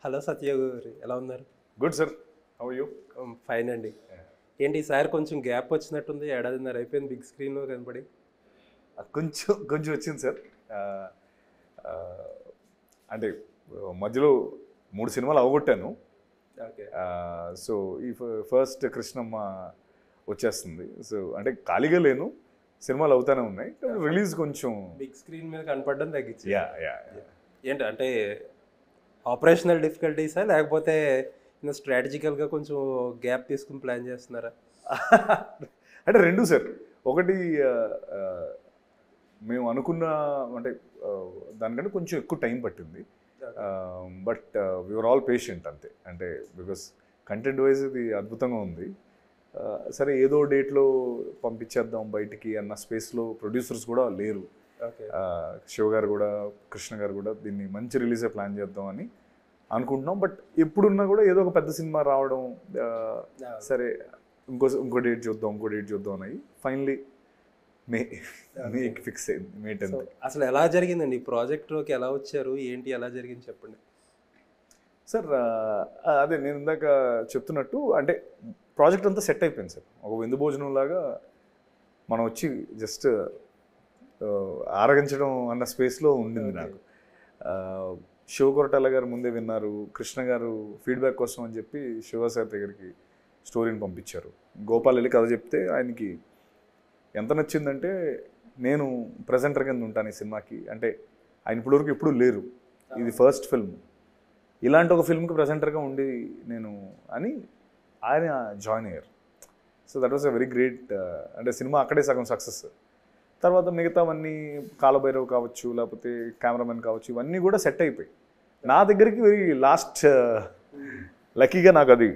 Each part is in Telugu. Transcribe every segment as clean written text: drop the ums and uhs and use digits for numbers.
హలో సత్య గారు, ఎలా ఉన్నారు? Good sir, how you? Fine అండి. ఏంటి ఈసారి కొంచెం గ్యాప్ వచ్చినట్టుంది, ఏడాదిన్నర అయిపోయింది బిగ్ స్క్రీన్లో కనపడి. కొంచెం కొంచెం వచ్చింది సార్. అంటే మధ్యలో 3 సినిమాలు అవగొట్టాను. ఓకే. సో ఈ ఫస్ట్ కృష్ణమ్మ వచ్చేస్తుంది. సో అంటే ఖాళీగా లేను, సినిమాలు అవుతానే ఉన్నాయి. రిలీజ్ కొంచెం బిగ్ స్క్రీన్ మీద కనపడడం తగ్గించి. యా యా ఏంటి అంటే ఆపరేషనల్ డిఫికల్టీసా, లేకపోతే స్ట్రాటజికల్గా కొంచెం గ్యాప్ తీసుకుని ప్లాన్ చేస్తున్నారా? అంటే రెండు సార్. ఒకటి మేము అనుకున్న అంటే దానికంటే కొంచెం ఎక్కువ టైం పట్టింది. బట్ వీఆర్ ఆల్ పేషెంట్ అంతే. అంటే బికాస్ కంటెంట్ వైజ్ ఇది అద్భుతంగా ఉంది. సరే ఏదో డేట్లో పంపించేద్దాం బయటికి అన్న స్పేస్లో ప్రొడ్యూసర్స్ కూడా లేరు. శివ గారు కూడా, కృష్ణ గారు కూడా దీన్ని మంచి రిలీజే ప్లాన్ చేద్దామని అనుకుంటున్నాం. బట్ ఎప్పుడున్నా కూడా ఏదో ఒక పెద్ద సినిమా రావడం, సరే ఇంకో డేట్ చూద్దాం అని ఫైనలీ మేకి ఫిక్స్ అయింది. మే 10th. అసలు ఎలా జరిగిందండి ఈ ప్రాజెక్ట్లోకి, ఎలా వచ్చారు, ఏంటి, ఎలా జరిగింది చెప్పండి సార్. అదే నేను ఇందాక చెప్తున్నట్టు, అంటే ప్రాజెక్ట్ అంతా సెట్ అయిపోయింది సార్. ఒక విందు భోజనం లాగా మనం వచ్చి జస్ట్ ఆరగించడం అన్న స్పేస్లో ఉండింది నాకు. శివకొరటాల గారు ముందే విన్నారు, కృష్ణ గారు ఫీడ్బ్యాక్ కోసం అని చెప్పి శివ సార్ దగ్గరికి స్టోరీని పంపించారు. గోపాల్ వెళ్ళి కథ చెప్తే ఆయనకి ఎంత నచ్చిందంటే, నేను ప్రజెంటర్ కింద ఉంటాను ఈ సినిమాకి. అంటే ఆయన ఇప్పటివరకు ఎప్పుడూ లేరు, ఇది ఫస్ట్ ఫిల్మ్, ఇలాంటి ఒక ఫిల్మ్కి ప్రజెంటర్గా ఉండి నేను అని ఆయన జాయిన్ అయ్యారు. So that was a very great. అంటే సినిమా అక్కడే సగం సక్సెస్. తర్వాత మిగతావన్నీ కాలభైరవ్ కావచ్చు, లేకపోతే కెమెరామెన్ కావచ్చు, ఇవన్నీ కూడా సెట్ అయిపోయి నా దగ్గరికి వెరీ లాస్ట్ లక్కీగా నాకు అది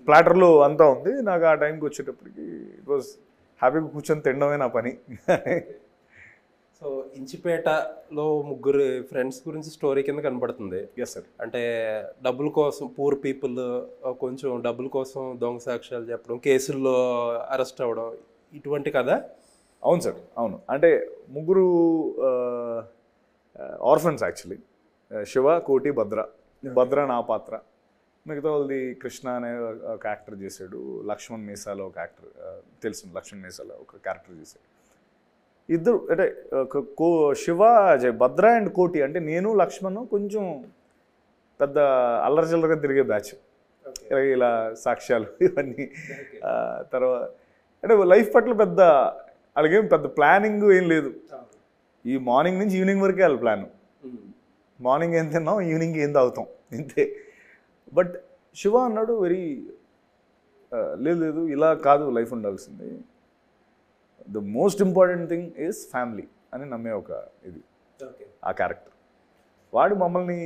ప్లాటర్లో అంతా ఉంది. నాకు ఆ టైంకి వచ్చేటప్పటికి ఇట్ వాజ్ హ్యాపీగా కూర్చొని తినడమే నా పని. సో ఇంచిపేటలో ముగ్గురు ఫ్రెండ్స్ గురించి స్టోరీ కింద కనపడుతుంది. Yes sir. అంటే డబ్బుల కోసం, పూర్ పీపుల్ కొంచెం డబ్బుల కోసం దొంగ సాక్ష్యాలు చెప్పడం, కేసుల్లో అరెస్ట్ అవ్వడం, ఇటువంటి కదా? అవును సార్, అవును. అంటే ముగ్గురు ఆర్ఫన్స్ యాక్చువల్లీ. శివ, కోటి, భద్ర నా పాత్ర. మిగతా వాళ్ళది కృష్ణ అనే ఒక యాక్టర్ చేశాడు, లక్ష్మణ్ మీసాలో ఒక యాక్టర్ తెలుసు, లక్ష్మణ్ మీసాలో ఒక క్యారెక్టర్ చేశాడు. ఇద్దరు అంటే శివ, భద్ర అండ్ కోటి, అంటే నేను లక్ష్మణ్ కొంచెం పెద్ద అల్లరిచిల్లరగా తిరిగే బ్యాచ్. ఇలా సాక్ష్యాలు ఇవన్నీ. తర్వాత అంటే లైఫ్ పట్ల పెద్ద అలాగేం పెద్ద ప్లానింగ్ ఏం లేదు. ఈ మార్నింగ్ నుంచి ఈవినింగ్ వరకే వాళ్ళ ప్లాన్. మార్నింగ్ ఏం తిన్నాం, ఈవినింగ్ ఏం తాగుతాం, ఇంతే. బట్ శివ అన్నాడు వెరీ లేదు ఇలా కాదు లైఫ్ ఉండాల్సింది, the most important thing is family అని నమ్మే ఒక ఇది ఆ క్యారెక్టర్. వాడు మమ్మల్ని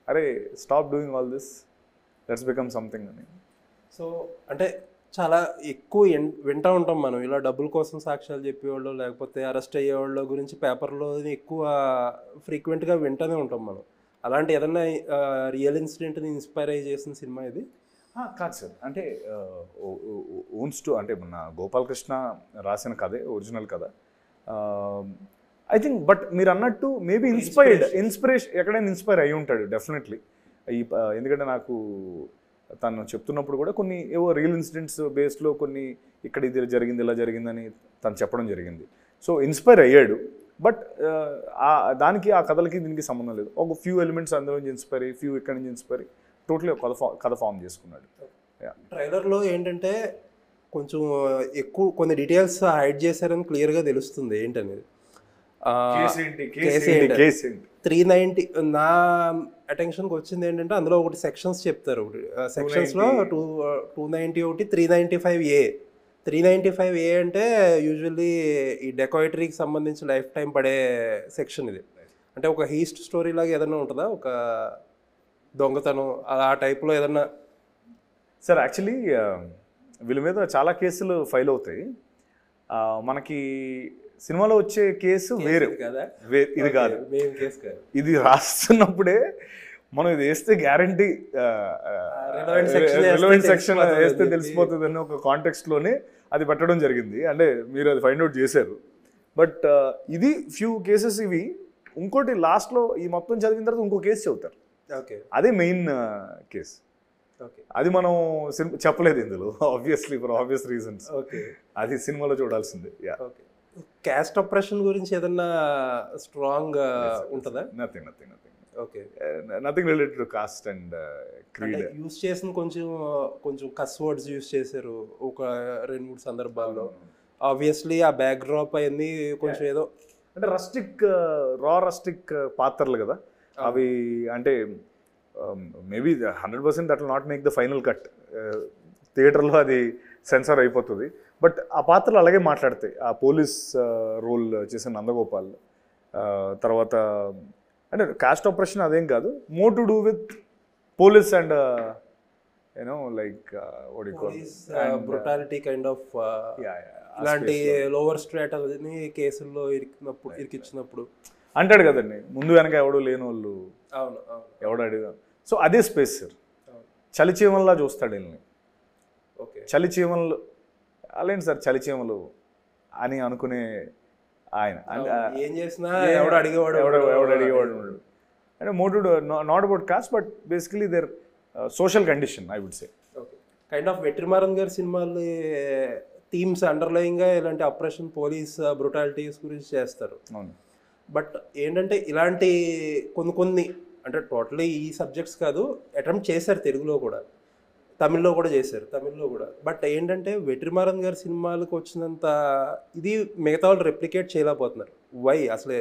అరే stop doing all this, let's become something అని. సో అంటే చాలా ఎక్కువ వింటూ ఉంటాం మనం, ఇలా డబ్బుల కోసం సాక్ష్యాలు చెప్పేవాళ్ళు, లేకపోతే అరెస్ట్ అయ్యేవాళ్ళ గురించి పేపర్లో ఎక్కువ ఫ్రీక్వెంట్గా వింటూనే ఉంటాం మనం. అలాంటి ఏదన్నా రియల్ ఇన్సిడెంట్ని ఇన్స్పైర్ అయ్యి చేసిన సినిమా ఇది? కాదు సార్. అంటే అంటే మన గోపాలకృష్ణ రాసిన కథే, ఒరిజినల్ కథ ఐ థింక్. బట్ మీరు అన్నట్టు మేబీ ఇన్స్పిరేషన్ ఎక్కడైనా ఇన్స్పైర్ అయ్యి ఉంటాడు డెఫినెట్లీ. ఎందుకంటే నాకు తను చెప్తున్నప్పుడు కూడా కొన్ని ఏవో రియల్ ఇన్సిడెంట్స్ బేస్లో కొన్ని ఇక్కడ ఇది జరిగింది, ఇలా జరిగిందని తను చెప్పడం జరిగింది. సో ఇన్స్పైర్ అయ్యాడు. బట్ దానికి ఆ కథలకి దీనికి సంబంధం లేదు. ఒక ఫ్యూ ఎలిమెంట్స్ అందులో నుంచి ఇన్స్పైర్ అయ్యి, ఫ్యూ ఇక్కడ నుంచి ఇన్స్పైర్ అయ్యి టోటలీ కథ ఫామ్ చేసుకున్నాడు. ట్రైలర్లో ఏంటంటే కొంచెం ఎక్కువ కొన్ని డీటెయిల్స్ హైడ్ చేశారని క్లియర్గా తెలుస్తుంది ఏంటనేది. 390 నా అటెన్షన్కి వచ్చింది ఏంటంటే, అందులో ఒకటి సెక్షన్స్ చెప్తారు. ఒకటి సెక్షన్స్లో 290 ఒకటి 395A. 395A అంటే యూజువల్లీ ఈ డెకాయిటరీకి సంబంధించి లైఫ్ టైం పడే సెక్షన్ ఇది. అంటే ఒక హీస్ట్ స్టోరీ లాగా ఏదైనా ఉంటుందా, ఒక దొంగతనం ఆ టైప్లో ఏదన్నా? సార్ యాక్చువల్లీ వీళ్ళ మీద చాలా కేసులు ఫైల్ అవుతాయి. మనకి సినిమాలో వచ్చే కేసు వేరే కదా, ఇది కాదు. ఇది రాస్తున్నప్పుడే మనం ఇది వేస్తే గ్యారంటీ రిలవెంట్ సెక్షన్ వేస్తే తెలిసిపోతుంది అన్న ఒక కాంటెక్స్ట్లోనే అది పెట్టడం జరిగింది. అంటే మీరు అది ఫైండ్ అవుట్ చేశారు. బట్ ఇది ఫ్యూ కేసెస్ ఇవి. ఇంకోటి లాస్ట్లో ఈ మొత్తం చదివిన తర్వాత ఇంకో కేసు చెబుతారు. ఓకే అదే మెయిన్ కేస్. ఓకే అది మనం చెప్పలేదు ఇందులో, obviously for obvious reasons. Okay అది సినిమాలో చూడాల్సిందే. ఓకే క్యాస్ట్ ఆపరేషన్ గురించి ఏదన్నా స్ట్రాంగ్ ఉంటుందా? Nothing nothing nothing okay nothing related to cost and creed. Use చేసిన కొంచెం కస్ వర్డ్స్ యూస్ చేశారు ఒక 2-3 సందర్భాల్లో. ఆబ్వియస్లీ ఆ బ్యాక్ డ్రాప్ అయింది కొంచెం ఏదో అంటే రస్టిక్ పాత్రలు కదా అవి. అంటే maybe 100% that will not make the final cut. థియేటర్లో అది సెన్సార్ అయిపోతుంది. బట్ ఆ పాత్రలు అలాగే మాట్లాడతాయి. ఆ పోలీస్ రోల్ చేసిన నందగోపాల్, తర్వాత అంటే కాస్ట్ ఆపరేషన్ అదేం కాదు, more to do with police and you know like brutality kind of ఇలాంటి లోవర్ స్ట్రాటని కేసుల్లో ఇరికిచ్చినప్పుడు అంటాడు కదండి, ముందు వెనక ఎవడు లేని వాళ్ళు అవును ఎవడు అడిగా. సో అదే స్పేస్ సార్. చలిచీమల్లా చూస్తాడు వీళ్ళని. ఓకే చలిచీమలు అలాంటి సార్, చలిచీమలు అని అనుకునే ఆయన ఏం చేసినా ఎవడు అడిగేవాడు అంటే motive not about caste but basically their social condition I would say. Okay kind of Vetrimaaran గారి సినిమాలు థీమ్స్ అండర్లయింగ్గా ఇలాంటి ఆపరేషన్ పోలీస్ బ్రుటాలిటీస్ గురించి చేస్తారు. అవును. బట్ ఏంటంటే ఇలాంటి కొన్ని అంటే టోటలీ ఈ సబ్జెక్ట్స్ కాదు, అటెంప్ట్ చేశారు తెలుగులో కూడా, తమిళ్లో కూడా చేశారు, తమిళ్లో కూడా. బట్ ఏంటంటే వెట్రిమారన్ గారి సినిమాలకు వచ్చినంత ఇది మిగతా వాళ్ళు రెప్లికేట్ చేయలేకపోతున్నారు. వై అసలే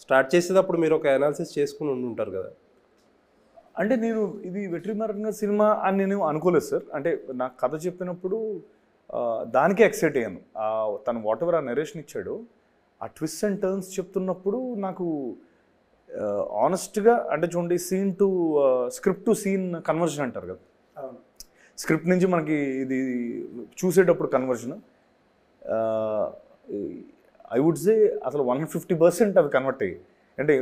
స్టార్ట్ చేసేటప్పుడు మీరు ఒక అనాలిసిస్ చేసుకుని ఉంటారు కదా. అంటే నేను ఇది వెట్రిమారన్ గారి సినిమా అని నేను అనుకోలేదు సార్. అంటే నాకు కథ చెప్పినప్పుడు దానికే ఎక్సైట్ అయ్యాను. తను వాట్ ఎవర్ ఆ నరేషన్ ఇచ్చాడు, ఆ ట్విస్ట్ అండ్ టర్న్స్ చెప్తున్నప్పుడు నాకు ఆనెస్ట్గా అంటే చూడండి, స్క్రిప్ట్ టు సీన్ కన్వర్జన్ అంటారు కదా, స్క్రిప్ట్ నుంచి మనకి ఇది చూసేటప్పుడు కన్వర్జన్ ఐ వుడ్ సే అసలు 150% అవి కన్వర్ట్ అయ్యాయి. అంటే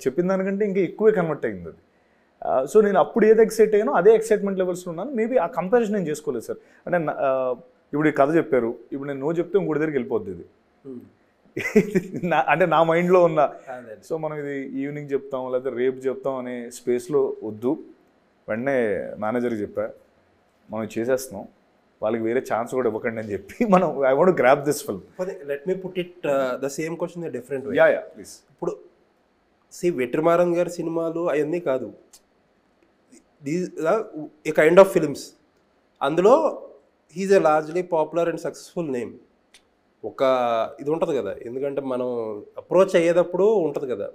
చెప్పిన దానికంటే ఇంకా ఎక్కువే కన్వర్ట్ అయ్యింది అది. సో నేను అప్పుడు ఏది ఎక్సైట్ అయ్యానో అదే ఎక్సైట్మెంట్ లెవెల్స్లో ఉన్నాను. మేబీ ఆ కంపారిజన్ నేను చేసుకోలేదు సార్. అంటే ఇప్పుడు ఈ కథ చెప్పారు, ఇప్పుడు నేను నువ్వు చెప్తే ఇంకోటి దగ్గరికి వెళ్ళిపోద్ది ఇది. అంటే నా మైండ్లో ఉన్న, సో మనం ఇది ఈవినింగ్ చెప్తాం లేకపోతే రేపు చెప్తాం అనే స్పేస్లో వద్దు. వెంటనే మేనేజర్కి చెప్పా, మనం చేసేస్తున్నాం, వాళ్ళకి వేరే ఛాన్స్ కూడా ఇవ్వకండి అని చెప్పి మనం I want grab this film. Let me put it the same question different way. Yeah please. ఇప్పుడు వెట్రిమారన్ గారి సినిమాలు అవన్నీ కాదు, these a kind of films. అందులో he's a largely popular and successful name. ఒక ఇది ఉంటుంది కదా, ఎందుకంటే మనం అప్రోచ్ అయ్యేటప్పుడు ఉంటుంది కదా,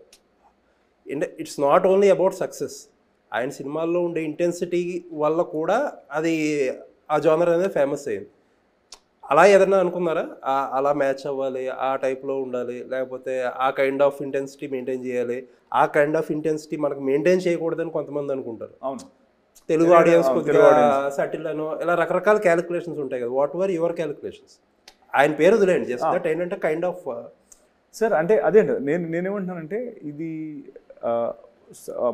it's not only about success. ఆయన సినిమాల్లో ఉండే ఇంటెన్సిటీ వల్ల కూడా అది ఆ జోనర్ అనేది ఫేమస్ అయ్యింది. అలా ఏదన్నా అనుకున్నారా, అలా మ్యాచ్ అవ్వాలి, ఆ టైప్లో ఉండాలి, లేకపోతే ఆ కైండ్ ఆఫ్ ఇంటెన్సిటీ మెయింటైన్ చేయాలి, ఆ కైండ్ ఆఫ్ ఇంటెన్సిటీ మనకు మెయింటైన్ చేయకూడదని కొంతమంది అనుకుంటారు. అవును, తెలుగు ఆడియన్స్ కొద్దిగా సటిల్ అనో ఇలా రకరకాల క్యాలిక్యులేషన్స్ ఉంటాయి కదా. What were your calculations? ఆయన పేరు వదిలేండి, జస్ట్ దట్ ఏంటంటే కైండ్ ఆఫ్ సార్. అంటే అదే నేనేమంటున్నానంటే ఇది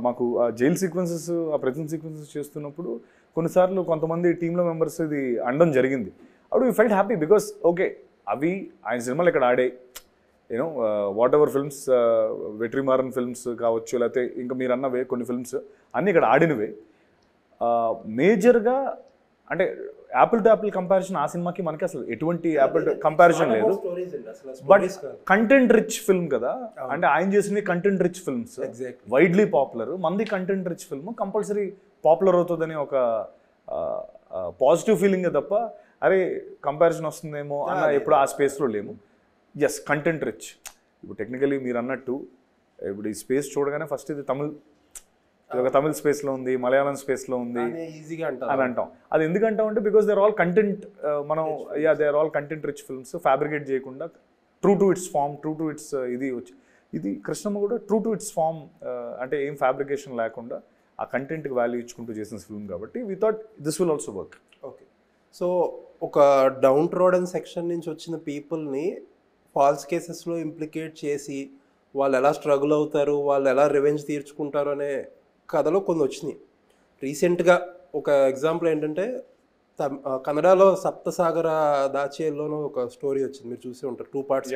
మాకు జైల్ సీక్వెన్సెస్, ఆ ప్రెజెంట్ సీక్వెన్సెస్ చేస్తున్నప్పుడు కొన్నిసార్లు కొంతమంది టీంలో మెంబర్స్ ఇది అనడం జరిగింది. అప్పుడు we felt happy because okay అవి ఆయన సినిమాలు ఇక్కడ ఆడే, you know whatever films, Vetrimaaran films కావచ్చు, లేకపోతే ఇంకా మీరు అన్నవే కొన్ని ఫిల్మ్స్ అన్నీ ఇక్కడ ఆడినవే. మేజర్గా అంటే యాపిల్ టు యాపిల్ కంపారిజన్ ఆ సినిమాకి మనకి అసలు ఎటువంటి యాపిల్ కంపారిజన్ లేదు. బట్ కంటెంట్ రిచ్ ఫిల్మ్ కదా, అంటే ఆయన చేసినవి content rich films, widely popular. మంది content rich film compulsory popular అవుతుందని ఒక పాజిటివ్ ఫీలింగ్ తప్ప అరే కంపారిజన్ వస్తుందేమో అన్న ఎప్పుడు ఆ స్పేస్లో లేము. Yes, content rich. ఇప్పుడు టెక్నికలీ మీరు అన్నట్టు ఇప్పుడు ఈ స్పేస్ చూడగానే ఫస్ట్ ఇది ఒక తమిళ్ స్పేస్లో ఉంది, మలయాళం స్పేస్లో ఉంది అని అంటాం. అది ఎందుకంటాం అంటే because they are all content, మనం they are all content rich films, fabricate చేయకుండా true to its form, true to its ఇది కృష్ణమ్మ కూడా ట్రూ టు ఇట్స్ ఫామ్, అంటే ఏం ఫ్యాబ్రికేషన్ లేకుండా ఆ కంటెంట్కి వాల్యూ ఇచ్చుకుంటూ చేసిన ఫిల్మ్ కాబట్టి we thought this will also work. Okay, so ఒక డౌన్ ట్రోడన్ సెక్షన్ నుంచి వచ్చిన పీపుల్ని ఫాల్స్ కేసెస్లో ఇంప్లికేట్ చేసి వాళ్ళు ఎలా స్ట్రగుల్ అవుతారు, వాళ్ళు ఎలా రివెంజ్ తీర్చుకుంటారు అనే కథలో కొన్ని వచ్చినాయి. రీసెంట్గా ఒక ఎగ్జాంపుల్ ఏంటంటే కన్నడలో సప్తసాగర దాచేలోనూ ఒక స్టోరీ వచ్చింది, మీరు చూసి ఉంటారు. 2 parts.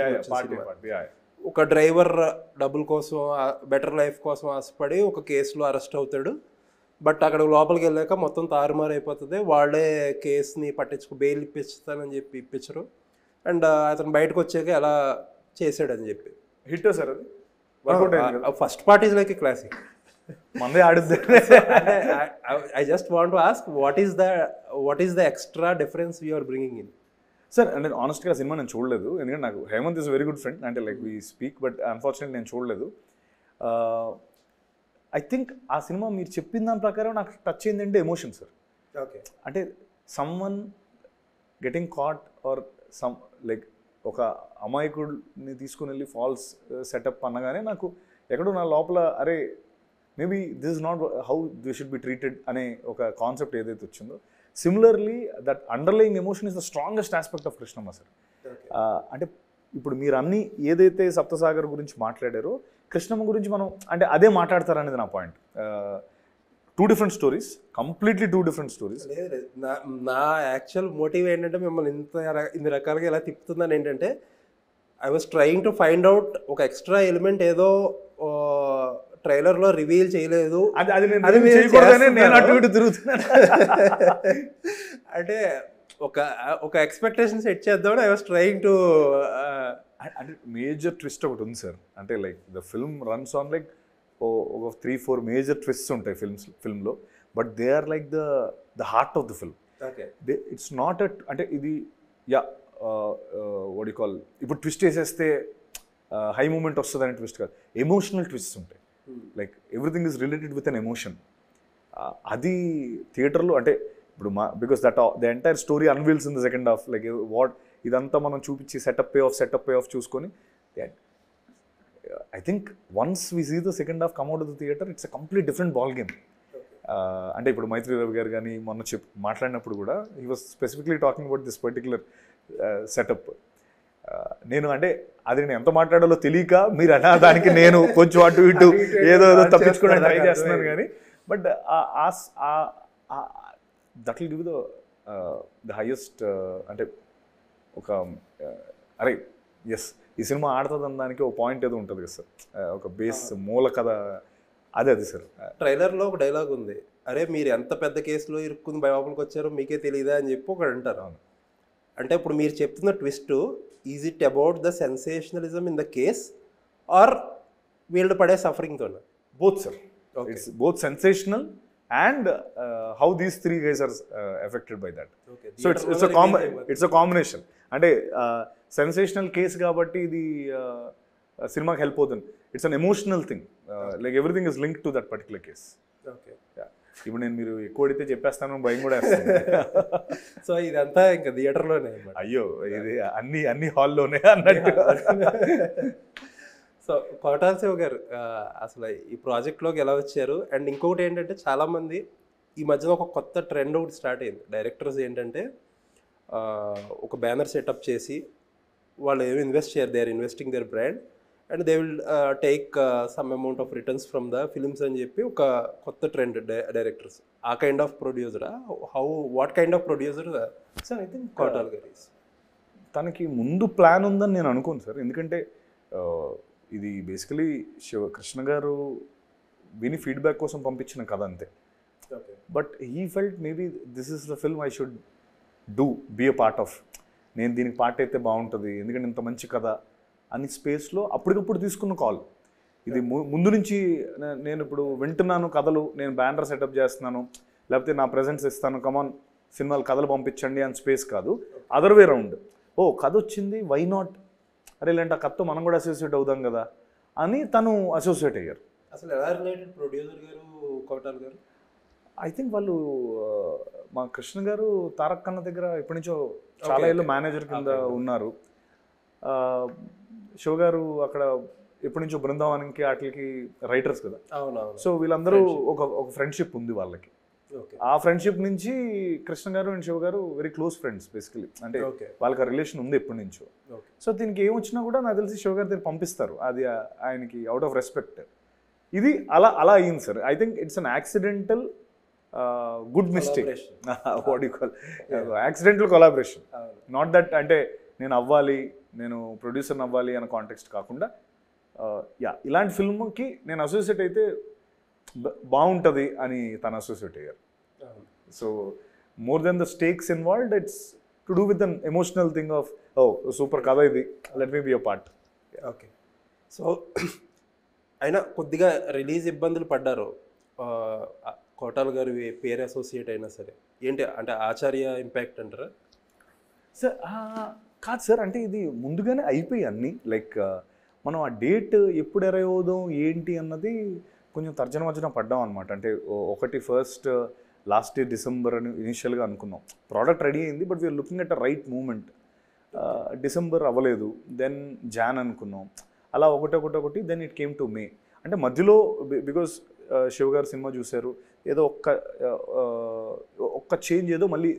ఒక డ్రైవర్ డబ్బుల కోసం బెటర్ లైఫ్ కోసం ఆశపడి ఒక కేసులో అరెస్ట్ అవుతాడు. బట్ అక్కడ లోపలికి వెళ్ళాక మొత్తం తారుమారు అయిపోతుంది. వాళ్ళే కేసుని బెయిల్ ఇప్పిస్తానని చెప్పి ఇప్పించరు. అండ్ అతను బయటకు వచ్చాక ఎలా చేసాడని చెప్పి హిట్ సార్ అది వర్కౌట్ అయింది. First part is like a classic. మందే ఆడుద్ది. I just want to ask what is the extra difference you are bringing in? Sir అంటే ఆనెస్ట్గా సినిమా నేను చూడలేదు, ఎందుకంటే నాకు Hemanth is very good friend, అంటే like we speak, but unfortunately నేను చూడలేదు. ఐ థింక్ ఆ సినిమా మీరు చెప్పిన దాని ప్రకారం నాకు టచ్ అయిందంటే ఎమోషన్ సార్. ఓకే, అంటే someone getting caught or some like ఒక అమాయకుడిని తీసుకుని వెళ్ళి ఫాల్స్ సెటప్ అనగానే నాకు ఎక్కడో నా లోపల అరే maybe this is not how the should be treated అనే ఒక కాన్సెప్ట్ ఏదైతే వచ్చిందో, similarly that underlying emotion is the strongest aspect of Krishnamma sir. అంటే ఇప్పుడు మీరు అన్ని ఏదైతే సప్తసాగర్ గురించి మాట్లాడారో కృష్ణమ్మ గురించి మనం అంటే అదే మాట్లాడతారనేది నా point. 2 different stories, completely 2 different stories. లేదు, నా యాక్చువల్ మోటివ్ ఏంటంటే మిమ్మల్ని ఇన్ని రకాలుగా ఎలా తిప్పుతుందని ఏంటంటే I was trying to find out ఒక ఎక్స్ట్రా ఎలిమెంట్ ఏదో ట్రైలర్లో రివీల్ చేయలేదు. అది మీరు చేయకూడదనే నేను అటు ఇటు తిరుగుతున్నాను. అంటే ఒక ఎక్స్పెక్టేషన్ సెట్ చేద్దామని ఐ వాజ్ ట్రయింగ్ టు. అంటే మేజర్ ట్విస్ట్ ఒకటి ఉంది సార్, అంటే like the film runs on like ఒక 3-4 మేజర్ ట్విస్ట్స్ ఉంటాయి ఫిల్మ్లో, but they are like the heart of the film. It's not అంటే ఇది వాట్ యు కాల్, ఇప్పుడు ట్విస్ట్ వేసేస్తే హై మూమెంట్ వస్తుంది అనే ట్విస్ట్ కాదు, ఎమోషనల్ ట్విస్ట్స్ ఉంటాయి. Like everything is related with an emotion. అది థియేటర్లో అంటే ఇప్పుడు because the entire story unveils in the second half, like ఇదంతా మనం చూపించి సెటప్ పే ఆఫ్ చూసుకొని I think once we see the second half come out of the theater, it's a complete different ball game. అంటే ఇప్పుడు మైత్రి రవి గారు కానీ మొన్న మాట్లాడినప్పుడు కూడా he was specifically talking about this particular setup. నేను అంటే అది నేను ఎంత మాట్లాడాలో తెలియక మీరు అన్నా దానికి నేను కొంచెం అటు ఇటు ఏదో తప్పించుకోవడానికి ట్రై చేస్తున్నాను కానీ, but that will give the highest అంటే ఒక అరే ఎస్ ఈ సినిమా ఆడుతుంది దానికి ఒక పాయింట్ ఏదో ఉంటుంది కదా సార్, ఒక బేస్ మూల కథ అది సార్. ట్రైలర్లో ఒక డైలాగ్ ఉంది, అరే మీరు ఎంత పెద్ద కేసులో ఇరుక్కుని లోపలికి వచ్చారో మీకే తెలియదా అని చెప్పి ఒకడు అంటారు. అంటే ఇప్పుడు మీరు చెప్తున్న twist, is it about the sensationalism in the case or వీళ్ళు పడే సఫరింగ్తో? Both sir, it's both sensational and how these 3 guys are affected by that. Okay. So it's a combination. అంటే సెన్సేషనల్ కేస్ కాబట్టి ఇది సినిమాకి హెల్ప్ అవుతుంది. It's an emotional thing, like everything is link to that particular case. ఇప్పుడు నేను మీరు ఎక్కువ అడిగితే చెప్పేస్తాను, భయం కూడా వేస్తాను. సో ఇదంతా ఇంకా థియేటర్లోనే, అయ్యో ఇది అన్ని హాల్లోనే అన్నట్టు. సో కోటాల శివ గారు అసలు ఈ ప్రాజెక్ట్లోకి ఎలా వచ్చారు? అండ్ ఇంకొకటి ఏంటంటే చాలామంది ఈ మధ్యన ఒక కొత్త ట్రెండ్ ఒకటి స్టార్ట్ అయింది. డైరెక్టర్స్ ఏంటంటే ఒక బ్యానర్ సెటప్ చేసి వాళ్ళు ఏమి ఇన్వెస్ట్ చేయరు, they are investing their brand and they will take some amount of returns from the films అని చెప్పి ఒక కొత్త ట్రెండ్ డైరెక్టర్స్. ఆ కైండ్ ఆఫ్ ప్రొడ్యూసరా? What kind of producer sir? I think కోటాల్ గారు తనకి ముందు ప్లాన్ ఉందని నేను అనుకోను సార్, ఎందుకంటే ఇది బేసికలీ కృష్ణ గారు విని ఫీడ్బ్యాక్ కోసం పంపించిన కథ అంతే. But he felt maybe this is the film I should be a part of, నేను దీనికి పార్ట్ అయితే బాగుంటుంది ఎందుకంటే ఇంత మంచి కథ అని స్పేస్లో అప్పటికప్పుడు తీసుకున్న కాల్ ఇది. ముందు నుంచి నేను ఇప్పుడు వింటున్నాను కథలు, నేను బ్యానర్ సెటప్ చేస్తున్నాను లేకపోతే నా ప్రెజెన్స్ ఇస్తాను, కమాన్ సినిమాలు కథలు పంపించండి అని స్పేస్ కాదు, అదర్ వే రౌండ్. ఓ కథ వచ్చింది, వై నాట్, అరే ఇలాంటి ఆ కథతో మనం కూడా అసోసియేట్ అవుదాం కదా అని తను అసోసియేట్ అయ్యారు. అసలు ఎలా రిలేటెడ్ ప్రొడ్యూసర్ గారు కోటాల్ గారు? ఐ థింక్ వాళ్ళు మా కృష్ణ గారు తారక్ కన్న దగ్గర ఎప్పటి నుంచో చాలా ఏళ్ళు మేనేజర్ కింద ఉన్నారు. శివ గారు అక్కడ ఎప్పటి నుంచో బృందావనంకి వాటికి రైటర్స్ కదా, సో వీళ్ళందరూ ఒక ఫ్రెండ్షిప్ ఉంది వాళ్ళకి. ఆ ఫ్రెండ్షిప్ నుంచి కృష్ణ గారు అండ్ శివ గారు వెరీ క్లోజ్ ఫ్రెండ్స్ బేసికలీ, అంటే వాళ్ళకి ఆ రిలేషన్ ఉంది ఎప్పటి నుంచో. సో దీనికి ఏం వచ్చినా కూడా నాకు తెలిసి శివ గారి దగ్గర పంపిస్తారు, అది ఆయనకి అవుట్ ఆఫ్ రెస్పెక్ట్. ఇది అలా అయింది sir. I think it's an accidental good mistake, what you call accidental collaboration. Not that అంటే నేను ప్రొడ్యూసర్ని అవ్వాలి అన్న కాంటెక్స్ట్ కాకుండా యా ఇలాంటి ఫిల్మ్కి నేను అసోసియేట్ అయితే బాగుంటుంది అని తను అసోసియేట్ అయ్యారు. So more than the stakes involved, it's to do with an emotional thing of ఓ సూపర్ కథ ఇది, let me be a part. Okay. So అయినా కొద్దిగా రిలీజ్ ఇబ్బందులు పడ్డారు కోటాల్ గారి పేరు అసోసియేట్ అయినా సరే, ఏంటి అంటే ఆచార్య ఇంపాక్ట్ అంటారా? సార్ కాదు సార్, అంటే ఇది ముందుగానే అయిపోయి అన్నీ లైక్ మనం ఆ డేట్ ఎప్పుడు అరైవ్ అవుదాం ఏంటి అన్నది కొంచెం తర్జన మర్జన పడ్డాం అనమాట. అంటే ఒకటి ఫస్ట్ లాస్ట్ ఇయర్ డిసెంబర్ అని ఇనిషియల్గా అనుకున్నాం, ప్రోడక్ట్ రెడీ అయింది, but we are looking at a right moment. December అవ్వలేదు, దెన్ జాన్ అనుకున్నాం, అలా ఒకటి then it came to May. అంటే మధ్యలో బికాస్ శివ గారు సినిమా చూశారు, ఏదో ఒక్క చేంజ్ ఏదో మళ్ళీ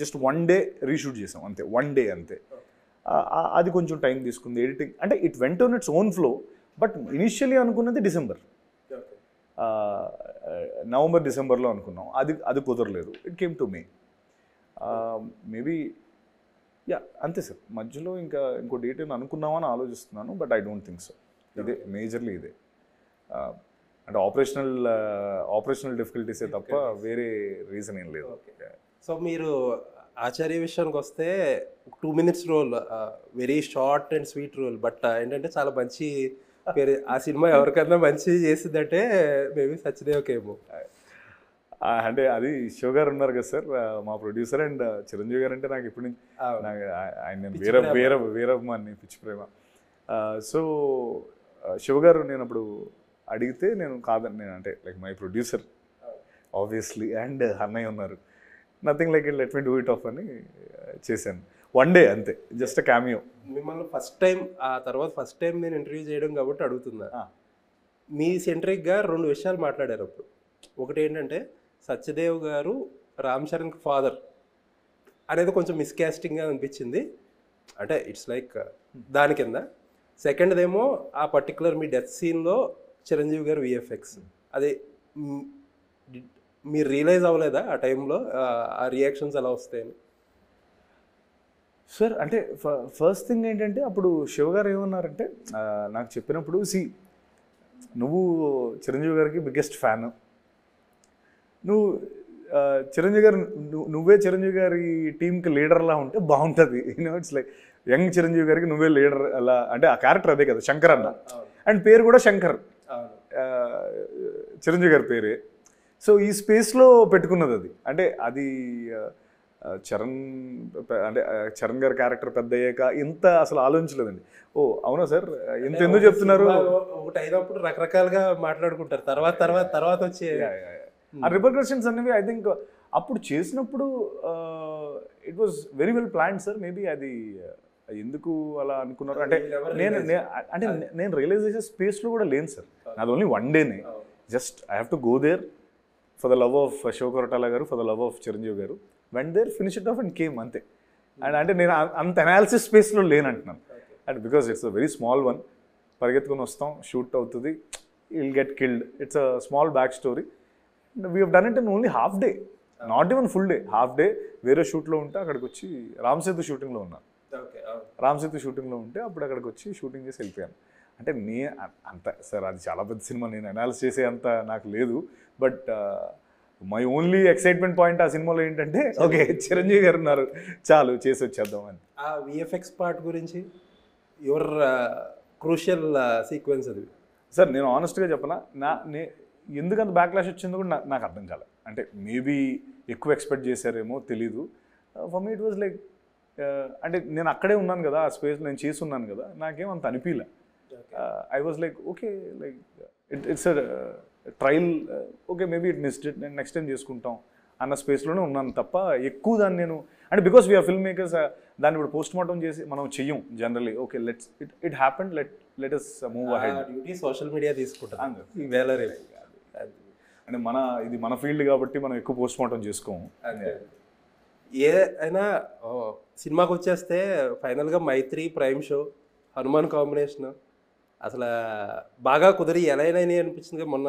జస్ట్ 1 డే రీషూట్ చేసాం అంతే, 1 డే అంతే. అది కొంచెం టైం తీసుకుంది ఎడిటింగ్, అంటే it went on its own flow. But initially అనుకున్నది డిసెంబర్, నవంబర్ డిసెంబర్లో అనుకున్నాం, అది కుదరలేదు, it came to May. Maybe yeah అంతే సార్, మధ్యలో ఇంకో డేట్ అనుకున్నామని ఆలోచిస్తున్నాను, but I don't think so. ఇదే మేజర్లీ ఇదే, అంటే ఆపరేషనల్ డిఫికల్టీసే తప్ప వేరే రీజన్ ఏం లేదు. సో మీరు ఆచార్య విషయానికి వస్తే 2 minutes role, very short and sweet role, but ఏంటంటే చాలా మంచి పేరు. ఆ సినిమా ఎవరికన్నా మంచి చేసిందంటే మేబీ సత్యదేవ్కేమో. అంటే అది శివ గారు ఉన్నారు కదా సార్, మా ప్రొడ్యూసర్, అండ్ చిరంజీవి గారు అంటే నాకు ఇప్పుడు నుంచి ఆయన వీరభిమాన్ని, పిచ్చి ప్రేమ. సో శివ గారు నేను అప్పుడు అడిగితే నేను కాదని, నేను అంటే like my producer obviously, and అన్నయ్య ఉన్నారు, nothing like it, let me do it of అని చేశాను. 1 day అంతే, జస్ట్ క్యామియో. మిమ్మల్ని ఫస్ట్ టైం, ఆ తర్వాత ఫస్ట్ టైం నేను ఇంటర్వ్యూ చేయడం కాబట్టి అడుగుతున్నా, మీ సెంట్రిక్గా 2 విషయాలు మాట్లాడారు అప్పుడు. ఒకటి ఏంటంటే సత్యదేవ్ గారు రామ్ చరణ్కి ఫాదర్ అనేది కొంచెం మిస్కాస్టింగ్గా అనిపించింది, అంటే ఇట్స్ లైక్ దాని కింద. సెకండ్దేమో ఆ పర్టికులర్ మీ డెత్ సీన్లో చిరంజీవి గారు విఎఫ్ఎక్స్, అది మీరు రియలైజ్ అవ్వలేదా ఆ టైంలో ఆ రియాక్షన్స్ ఎలా వస్తాయని? సార్ అంటే ఫస్ట్ థింగ్ ఏంటంటే అప్పుడు శివ గారు ఏమన్నారంటే నాకు చెప్పినప్పుడు, నువ్వు చిరంజీవి గారికి బిగ్గెస్ట్ ఫ్యాన్, నువ్వు చిరంజీవి గారు నువ్వే చిరంజీవి గారి టీంకి లీడర్లా ఉంటే బాగుంటుంది, ఇట్స్ లైక్ యంగ్ చిరంజీవి గారికి నువ్వే లీడర్ అలా, అంటే ఆ క్యారెక్టర్ అదే కదా శంకర్ అన్న, అండ్ పేరు కూడా శంకర్, చిరంజీవి గారి పేరే. సో ఈ స్పేస్లో పెట్టుకున్నది అది, అంటే అది చరణ్ గారి క్యారెక్టర్ పెద్ద అయ్యాక ఇంత అసలు ఆలోచించలేదండి. ఓ అవునా సార్, ఇంత ఎందుకు చెప్తున్నారు, ఒకటి అయినప్పుడు రకరకాలుగా మాట్లాడుకుంటారు, తర్వాత వచ్చే ఆ రిపర్కషన్స్ అనేవి ఐ థింక్ అప్పుడు చేసినప్పుడు it was very well planned sir. Maybe అది ఎందుకు అలా అనుకున్నారు అంటే నేను రియలైజ్ చేసే స్పేస్లో కూడా లేను సార్, నాది ఓన్లీ 1 డేనే, just I have to go there for the love of Shiva Koratala garu, for the love of Chiranjeevi garu, went there, finish it off and came అంతే. అండ్ అంటే నేను అంత అనాలిసిస్ స్పేస్లో లేనంటున్నాను, and because it's a very small one, పరిగెత్తుకొని వస్తాం, షూట్ అవుతుంది, will get killed, it's a small back story. We have done it in only half day, not even full day, half day వేరే షూట్లో ఉంటే అక్కడికి వచ్చి రామ్ సేతు షూటింగ్లో ఉన్నాను, రామ్ సేతు షూటింగ్లో ఉంటే అప్పుడు అక్కడికి వచ్చి షూటింగ్ చేసి వెళ్ళిపోయాను. అంటే అంత సార్ అది చాలా పెద్ద సినిమా, నేను అనాలిసిస్ చేసే అంత నాకు లేదు, but my only excitement point ఆ సినిమాలో ఏంటంటే ఓకే చిరంజీవి గారు ఉన్నారు, చాలు చేసి వచ్చేద్దాం అని. ఆ విఎఫ్ఎక్స్ పార్ట్ గురించి యువర్ క్రూషియల్ సీక్వెన్స్ అది సార్, నేను ఆనెస్ట్గా చెప్పనా, ఎందుకంత బ్యాక్లాష్ వచ్చింది కూడా నాకు అర్థం కాలేదు. అంటే మేబీ ఎక్కువ ఎక్స్పెక్ట్ చేశారేమో తెలీదు. For me it was like, అంటే నేను అక్కడే ఉన్నాను కదా, ఆ స్పేస్ నేను చేసి ఉన్నాను కదా, నాకేం అంత అనిపించలే. I was like okay, like it's trial, okay maybe it missed it, నేను నెక్స్ట్ టైం చేసుకుంటాం అన్న స్పేస్లోనే ఉన్నాను తప్ప ఎక్కువ దాన్ని నేను, అంటే బికాస్ వీఆర్ ఫిల్మ్ మేకర్స్, దాన్ని ఇప్పుడు పోస్ట్ మార్టం చేసి మనం చెయ్యం generally. Okay let's it happen, let us move ahead. Duty social media తీసుకుంటాం వేళ రేపు, అంటే ఇది మన ఫీల్డ్ కాబట్టి మనం ఎక్కువ పోస్ట్ మార్టం చేసుకోము. ఏదైనా సినిమాకి వచ్చేస్తే ఫైనల్గా మైత్రి ప్రైమ్ షో హనుమాన్ కాంబినేషన్ అసలు బాగా కుదిరి ఎలా అయినా అనిపించింది. మొన్న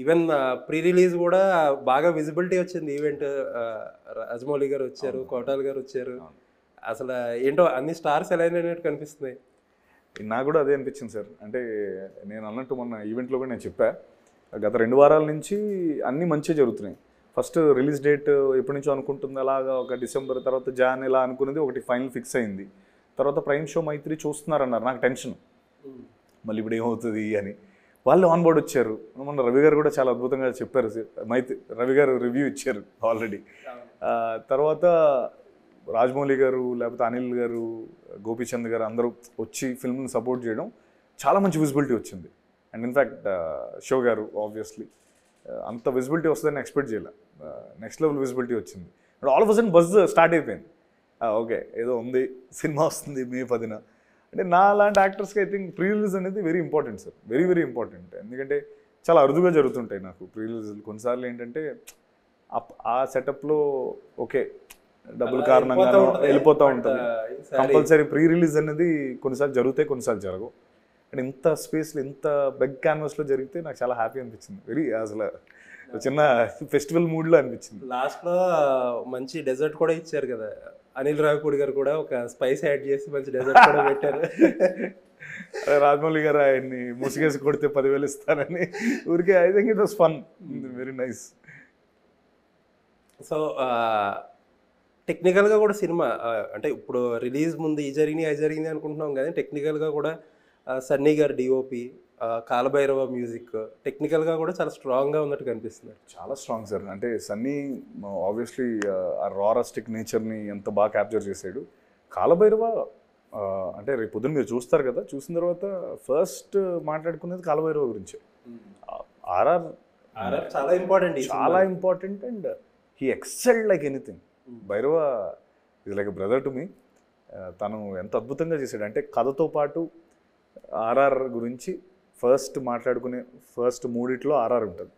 ఈవెన్ ప్రీ రిలీజ్ కూడా బాగా విజిబిలిటీ వచ్చింది ఈవెంట్, రాజమౌళి గారు వచ్చారు, కోటాల్ గారు వచ్చారు, అసలు ఏంటో అన్ని స్టార్స్ ఎలా అయినా కనిపిస్తున్నాయి. నాకు కూడా అదే అనిపించింది సార్. అంటే నేను అన్నట్టు మొన్న ఈవెంట్లో కూడా నేను చెప్పా, గత 2 వారాల నుంచి అన్నీ మంచిగా జరుగుతున్నాయి. ఫస్ట్ రిలీజ్ డేట్ ఎప్పటి నుంచో అనుకుంటుంది, అలాగా ఒక డిసెంబర్ తర్వాత జాన్ ఇలా అనుకునేది ఒకటి ఫైనల్ ఫిక్స్ అయింది. తర్వాత ప్రైమ్ షో మైత్రి చూస్తున్నారన్నారు. నాకు టెన్షన్, మళ్ళీ ఇప్పుడు ఏమవుతుంది అని. వాళ్ళు ఆన్ బోర్డ్ వచ్చారు. మొన్న రవి గారు కూడా చాలా అద్భుతంగా చెప్పారు. రవి గారు రివ్యూ ఇచ్చారు ఆల్రెడీ. తర్వాత రాజమౌళి గారు, లేకపోతే అనిల్ గారు, గోపీచంద్ గారు అందరూ వచ్చి ఫిల్మ్ని సపోర్ట్ చేయడం, చాలా మంచి విజిబిలిటీ వచ్చింది. అండ్ ఇన్ఫ్యాక్ట్ షో గారు ఆబ్వియస్లీ అంత విజిబిలిటీ వస్తుందని ఎక్స్పెక్ట్ చేయలే. నెక్స్ట్ లెవెల్ విజిబిలిటీ వచ్చింది. And all of a sudden buzz start అయిపోయింది. ఓకే ఏదో ఉంది, సినిమా వస్తుంది మే 10న. అంటే నా లాంటి యాక్టర్స్కి ఐ థింక్ ప్రీ రిలీజ్ అనేది very important sir, very very important. ఎందుకంటే చాలా అరుదుగా జరుగుతుంటాయి నాకు ప్రీ రిలీజ్లు. కొన్నిసార్లు ఏంటంటే ఆ సెటప్లో ఓకే డబ్బుల కారణంగా వెళ్ళిపోతూ ఉంటుంది. కంపల్సరీ ప్రీ రిలీజ్ అనేది కొన్నిసార్లు జరుగుతాయి, కొన్నిసార్లు జరగవు. అండ్ ఇంత స్పేస్లో, ఇంత బిగ్ క్యాన్వాస్లో జరిగితే నాకు చాలా హ్యాపీ అనిపించింది. వెరీ అసలు చిన్న ఫెస్టివల్ మూడ్లో అనిపించింది. లాస్ట్లో మంచి డెజర్ట్ కూడా ఇచ్చారు కదా అనిల్ రావిపూడి గారు, కూడా ఒక స్పైస్ యాడ్ చేసి మంచి డెజర్ట్ కూడా పెట్టారు. రాజమౌళి గారు ఆయన్ని ముసిగేసి కొడితే 10,000 ఇస్తారని ఊరికే. I think it was fun, very nice. So టెక్నికల్గా కూడా సినిమా అంటే ఇప్పుడు రిలీజ్ ముందు ఈ జరిగినాయి అది జరిగింది అనుకుంటున్నాం, కానీ టెక్నికల్గా కూడా సన్నీ గారు డిఓపి, కాలభైరవ మ్యూజిక్, టెక్నికల్గా కూడా చాలా స్ట్రాంగ్గా ఉన్నట్టు కనిపిస్తుంది. చాలా స్ట్రాంగ్ సార్. అంటే సన్నీ ఆబ్వియస్లీ ఆ రారస్టిక్ నేచర్ని ఎంత బాగా క్యాప్చర్ చేశాడు. కాలభైరవ అంటే రేపు పొద్దున్న మీరు చూస్తారు కదా, చూసిన తర్వాత ఫస్ట్ మాట్లాడుకునేది కాలభైరవ గురించే. ఆర్ఆర్ చాలా ఇంపార్టెంట్, చాలా important. And he excelled like anything. Bhairava is like brother to me. తను ఎంత అద్భుతంగా చేశాడు అంటే కథతో పాటు ఆర్ఆర్ గురించి ఫస్ట్ మాట్లాడుకునే ఫస్ట్ మూడిట్లో ఆర్ఆర్ ఉంటుంది.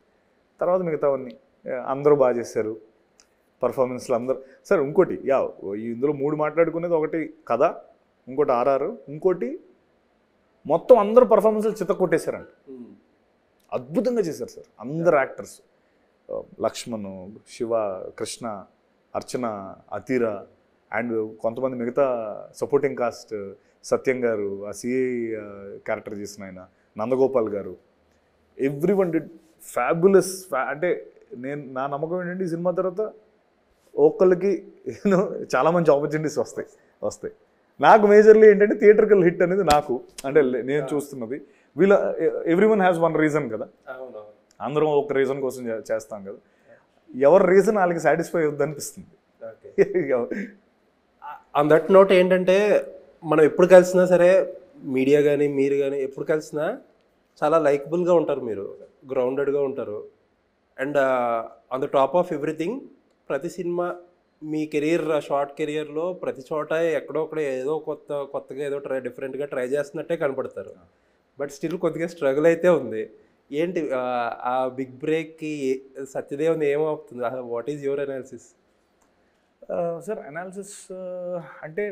తర్వాత మిగతావన్నీ అందరూ బాగా చేశారు పర్ఫార్మెన్స్లో అందరూ. సార్ ఇంకోటి ఇందులో 3 మాట్లాడుకునేది, ఒకటి కథ, ఇంకోటి ఆర్ఆర్, ఇంకోటి మొత్తం అందరూ పర్ఫార్మెన్స్లు చిత్త కొట్టేశారంట. అద్భుతంగా చేశారు సార్ అందరు యాక్టర్స్. లక్ష్మణ్, శివ, కృష్ణ, అర్చన, అతీరా అండ్ కొంతమంది మిగతా సపోర్టింగ్ కాస్ట్, సత్యం గారు, ఆ సిఐ క్యారెక్టర్ చేసిన ఆయన, నందగోపాల్ గారు, ఎవ్రీవన్ డిడ్ ఫ్యాబులస్. అంటే నా నమ్మకం ఏంటంటే ఈ సినిమా తర్వాత ఒక్కళ్ళకి చాలా మంచి ఆపర్చునిటీస్ వస్తాయి. నాకు మేజర్లీ ఏంటంటే థియేటర్కల్ హిట్ అనేది నాకు, అంటే నేను చూస్తున్నది ఎవ్రీవన్ హ్యాస్ వన్ రీజన్ కదా, అందరం ఒక రీజన్ కోసం చేస్తాం కదా. ఎవరి రీజన్ వాళ్ళకి సాటిస్ఫై అవుద్ది అనిపిస్తుంది. ఆన్ దట్ నోట్ ఏంటంటే మనం ఎప్పుడు కలిసినా సరే, మీడియా కానీ మీరు కానీ ఎప్పుడు కలిసినా చాలా లైకబుల్గా ఉంటారు, మీరు గ్రౌండెడ్గా ఉంటారు. And on the top of everything, ప్రతి సినిమా మీ కెరీర్, షార్ట్ కెరియర్లో ప్రతి చోట ఎక్కడో ఒకడ ఏదో కొత్తగా ఏదో డిఫరెంట్గా ట్రై చేస్తున్నట్టే కనపడతారు. బట్ స్టిల్ కొద్దిగా స్ట్రగుల్ అయితే ఉంది. ఏంటి ఆ బిగ్ బ్రేక్కి సత్యదేవ్ ఏమవుతుంది? What is your analysis? Sir analysis అంటే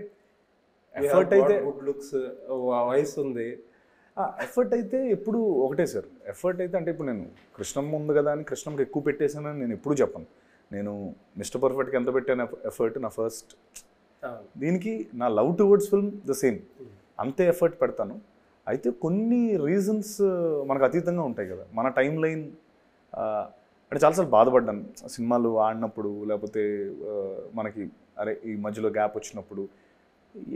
ఎఫర్ట్ అయితే, గుడ్ లుక్స్, వాయిస్ ఉంది. ఎఫర్ట్ అయితే ఎప్పుడు ఒకటే సార్. ఎఫర్ట్ అయితే అంటే ఇప్పుడు నేను కృష్ణం ఉంది కదా అని కృష్ణంకి ఎక్కువ పెట్టేసానని నేను ఎప్పుడు చెప్పను. నేను మిస్టర్ పర్ఫెక్ట్కి ఎంత పెట్టాను ఎఫర్ట్ నా ఫస్ట్, దీనికి నా love towards film the same, అంతే ఎఫర్ట్ పెడతాను. అయితే కొన్ని రీజన్స్ మనకు అతీతంగా ఉంటాయి కదా. మన టైం లైన్ అంటే చాలాసార్లు బాధపడ్డాను సినిమాలు ఆడినప్పుడు, లేకపోతే మనకి అరే ఈ మధ్యలో గ్యాప్ వచ్చినప్పుడు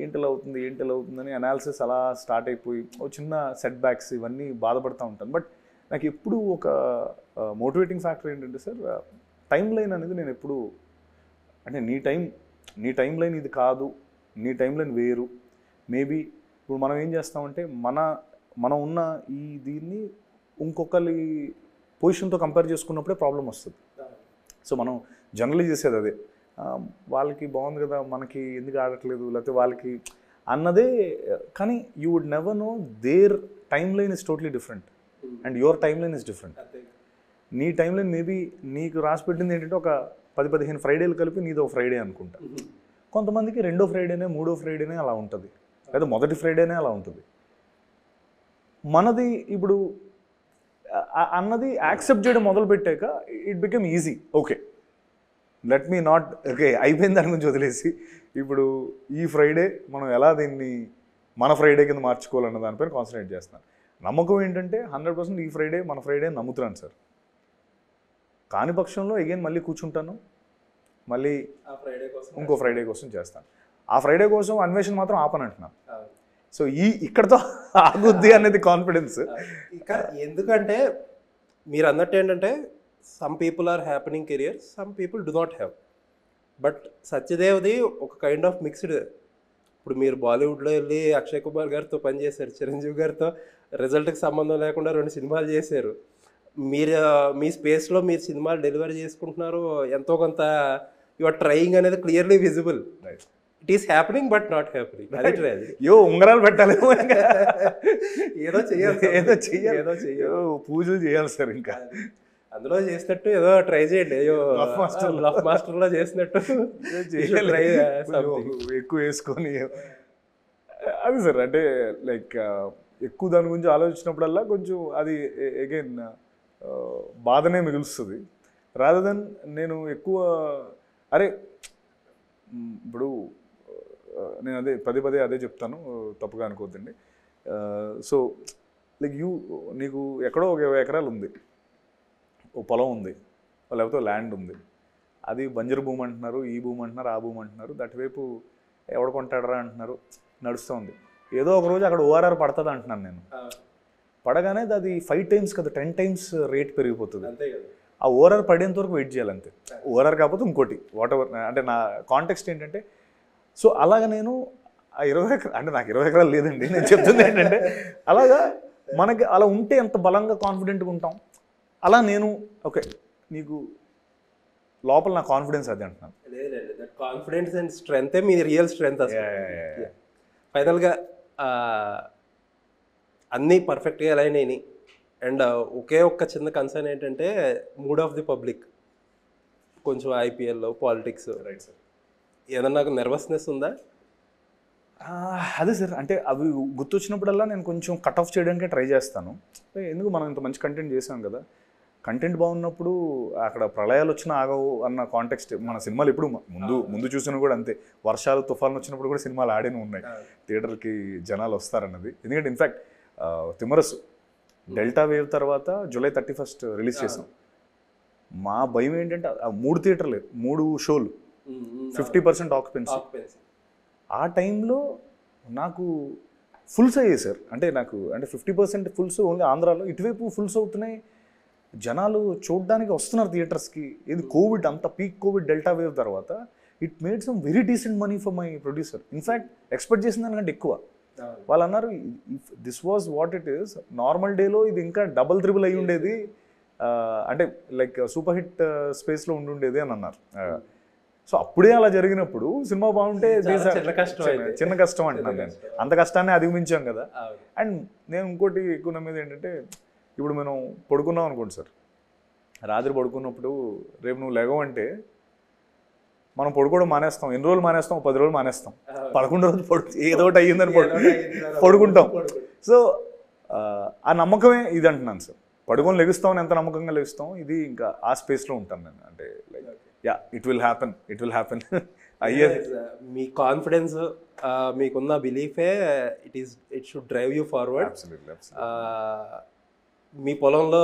ఏంటిలా అవుతుందని అనాలిసిస్ అలా స్టార్ట్ అయిపోయి చిన్న సెట్ బ్యాక్స్ ఇవన్నీ బాధపడుతూ ఉంటాను. బట్ నాకు ఎప్పుడు ఒక మోటివేటింగ్ ఫ్యాక్టర్ ఏంటంటే సార్, టైం లైన్ అనేది నేను ఎప్పుడు అంటే నీ టైం లైన్ ఇది కాదు, నీ టైం లైన్ వేరు. మేబీ ఇప్పుడు మనం ఏం చేస్తామంటే మనం ఉన్న ఈ దీన్ని ఇంకొకరి పొజిషన్తో కంపేర్ చేసుకున్నప్పుడే ప్రాబ్లం వస్తుంది. సో మనం జనరలీ చేసేది అదే, వాళ్ళకి బాగుంది కదా మనకి ఎందుకు ఆడట్లేదు, లేకపోతే వాళ్ళకి అన్నదే. కానీ you would never know their time line is totally different and your time line is different. నీ టైం లైన్ మేబీ నీకు రాసి పెట్టింది ఏంటంటే ఒక 10-15 ఫ్రైడేలు కలిపి నీదో ఫ్రైడే అనుకుంటా. కొంతమందికి 2వ ఫ్రైడేనే 3వ ఫ్రైడేనే అలా ఉంటుంది, లేదా మొదటి ఫ్రైడేనే అలా ఉంటుంది. మనది ఇప్పుడు అన్నది యాక్సెప్ట్ చేయడం మొదలుపెట్టాక it become easy. Okay let me not okay అయిపోయిన దాని గురించి వదిలేసి ఇప్పుడు ఈ ఫ్రైడే మనం ఎలా దీన్ని మన ఫ్రైడే కింద మార్చుకోవాలన్న దానిపైన కాన్సన్ట్రేట్ చేస్తున్నాను. నమ్మకం ఏంటంటే 100% ఈ ఫ్రైడే మన ఫ్రైడే నమ్ముతున్నాను సార్. కాని పక్షంలో అగైన్ మళ్ళీ కూర్చుంటాను, మళ్ళీ ఇంకో ఫ్రైడే కోసం చేస్తాను. ఆ ఫ్రైడే కోసం అన్వేషణ మాత్రం ఆపనంటున్నాను. సో ఇక్కడతో ఆగుద్ది అనేది కాన్ఫిడెన్స్. ఇక ఎందుకంటే మీరు అన్నట్టు ఏంటంటే some people are happening career, some people do not have. But సత్యదేవ్ది ఒక కైండ్ ఆఫ్ మిక్స్డ్. ఇప్పుడు మీరు బాలీవుడ్లో వెళ్ళి అక్షయ్ కుమార్ గారితో పనిచేశారు, చిరంజీవి గారితో రిజల్ట్కి సంబంధం లేకుండా 2 సినిమాలు చేశారు. మీరు మీ స్పేస్లో మీరు సినిమాలు డెలివరీ చేసుకుంటున్నారు, ఎంతో కొంత యు ఆర్ ట్రయింగ్ అనేది clearly visible. It is happening but not happening. అదే ఉంగరాలు పెట్టాలి, ఏదో చేయాలి, ఏదో చెయ్యాలి, పూజలు చేయాలి సార్. ఇంకా అందులో చేసినట్టు ఏదో ట్రై చేయండి, లఫ్ మాస్టర్లో చేసినట్టు ఎక్కువ వేసుకొని అది సార్. అంటే లైక్ ఎక్కువ దాని గురించి ఆలోచించినప్పుడల్లా కొంచెం అది అగైన్ బాధనే మిగులుస్తుంది. రాదర్ దెన్ నేను ఎక్కువ ఇప్పుడు నేను పదే అదే చెప్తాను, తప్పుగా అనుకోవద్దండి. సో లైక్ నీకు ఎక్కడో ఒక 20 ఎకరాలు ఉంది, ఓ పొలం ఉంది, లేకపోతే ల్యాండ్ ఉంది. అది బంజరు భూమి అంటున్నారు, ఈ భూమి అంటున్నారు, ఆ భూమి అంటున్నారు, దటువైపు ఎవడు కొంటాడరా అంటున్నారు, నడుస్తూ ఉంది. ఏదో ఒక రోజు అక్కడ ఓఆర్ఆర్ పడుతుంది అంటున్నాను నేను. పడగానే అది 5 times కదా 10 times రేట్ పెరిగిపోతుంది. ఆ ఓఆర్ఆర్ పడేంత వరకు వెయిట్ చేయాలి అంతే. ఓఆర్ఆర్ కాకపోతే ఇంకోటి వాట్ ఎవర్. అంటే నా కాంటెక్స్ట్ ఏంటంటే, సో అలాగ నేను ఆ 20 ఎకరాలు, అంటే నాకు 20 ఎకరాలు లేదండి, నేను చెప్తుంది ఏంటంటే అలాగా మనకి అలా ఉంటే ఎంత బలంగా కాన్ఫిడెంట్గా ఉంటాం. అలా నేను ఓకే, నీకు లోపల నా కాన్ఫిడెన్స్ అది అంటున్నాను. కాన్ఫిడెన్స్ అండ్ స్ట్రెంగ్తే మీ రియల్ స్ట్రెంగ్త్. ఫైనల్గా అన్నీ పర్ఫెక్ట్గా అలైన్ అయినాయి. అండ్ ఒకే ఒక్క చిన్న కన్సర్న్ ఏంటంటే మూడ్ ఆఫ్ ది పబ్లిక్ కొంచెం ఐపీఎల్లో పాలిటిక్స్. రైట్ సార్, ఏదన్నా నాకు నర్వస్నెస్ ఉందా? అదే సార్, అంటే అవి గుర్తొచ్చినప్పుడల్లా నేను కొంచెం కట్ ఆఫ్ చేయడానికే ట్రై చేస్తాను. ఎందుకు మనం ఇంత మంచి కంటెంట్ చేసాం కదా, కంటెంట్ బాగున్నప్పుడు అక్కడ ప్రళయాలు వచ్చినా ఆగవు అన్న కాంటెక్స్ట్. మన సినిమాలు ఎప్పుడు ముందు చూసినా కూడా అంతే, వర్షాలు తుఫాను వచ్చినప్పుడు కూడా సినిమాలు ఆడేనే ఉన్నాయి, థియేటర్కి జనాలు వస్తారన్నది. ఎందుకంటే ఇన్ఫ్యాక్ట్ తిమ్మరసు డెల్టా వేవ్ తర్వాత July 31st రిలీజ్ చేసాం. మా భయం ఏంటంటే 3 థియేటర్లు 3 షోలు 50% ఆక్యుపెన్సీ. ఆ టైంలో నాకు ఫుల్స్ అయ్యాయి సార్. అంటే నాకు 50% ఫుల్స్ ఓన్లీ ఆంధ్రాలో, ఇటువైపు ఫుల్స్ అవుతున్నాయి, జనాలు చూడడానికి వస్తున్నారు థియేటర్స్కి. ఇది కోవిడ్, అంత పీక్ కోవిడ్ డెల్టా వేవ్ తర్వాత it made some very decent money for my producer. In fact expect చేసిన దానికంటే ఎక్కువ. వాళ్ళు అన్నారు, if this was what it is, normal డేలో ఇది ఇంకా డబల్ త్రిబుల్ అయి ఉండేది, అంటే లైక్ సూపర్ హిట్ స్పేస్లో ఉండుండేది అని అన్నారు. సో అప్పుడే అలా జరిగినప్పుడు సినిమా బాగుంటే చిన్న కష్టం అంటున్నాను నేను. అంత కష్టాన్ని అధిగమించాం కదా. అండ్ నేను ఇంకోటి ఎక్కువ నమ్మేది ఏంటంటే, ఇప్పుడు మనం పడుకున్నాం అనుకోండి సార్, రాత్రి పడుకున్నప్పుడు రేపు నువ్వు లేగవంటే మనం పడుకోవడం మానేస్తాం. ఎన్ని రోజులు మానేస్తాం? 10 రోజులు మానేస్తాం. 11వ రోజు ఏదో ఒకటి అయ్యిందని పడుకుంటాం. సో ఆ నమ్మకమే ఇది అంటున్నాను సార్. పడుకొని లెగుస్తామని ఎంత నమ్మకంగా లెగుస్తాం, ఇది ఇంకా ఆ స్పేస్లో ఉంటాను నేను. అంటే లైక్ ఇట్ విల్ హ్యాపెన్ అయ్యేది. మీ కాన్ఫిడెన్స్, మీకున్న బిలీఫే it should drive you forward. మీ పొలంలో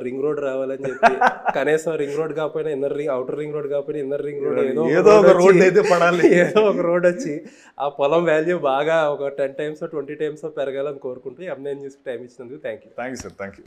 రింగ్ రోడ్ రావాలని చెప్పి, కనీసం రింగ్ రోడ్ కాకపోయినా అవుటర్ రింగ్ రోడ్ కాకపోయినా ఇన్నర్ రింగ్ రోడ్ ఏదో ఒక రోడ్ అయితే పడాలి, ఏదో ఒక రోడ్ వచ్చి ఆ పొలం వాల్యూ బాగా ఒక 10 times 20 times పెరగాలని కోరుకుంటూ M9 న్యూస్కి టైం ఇచ్చినందుకు thank you. Sir, thank you.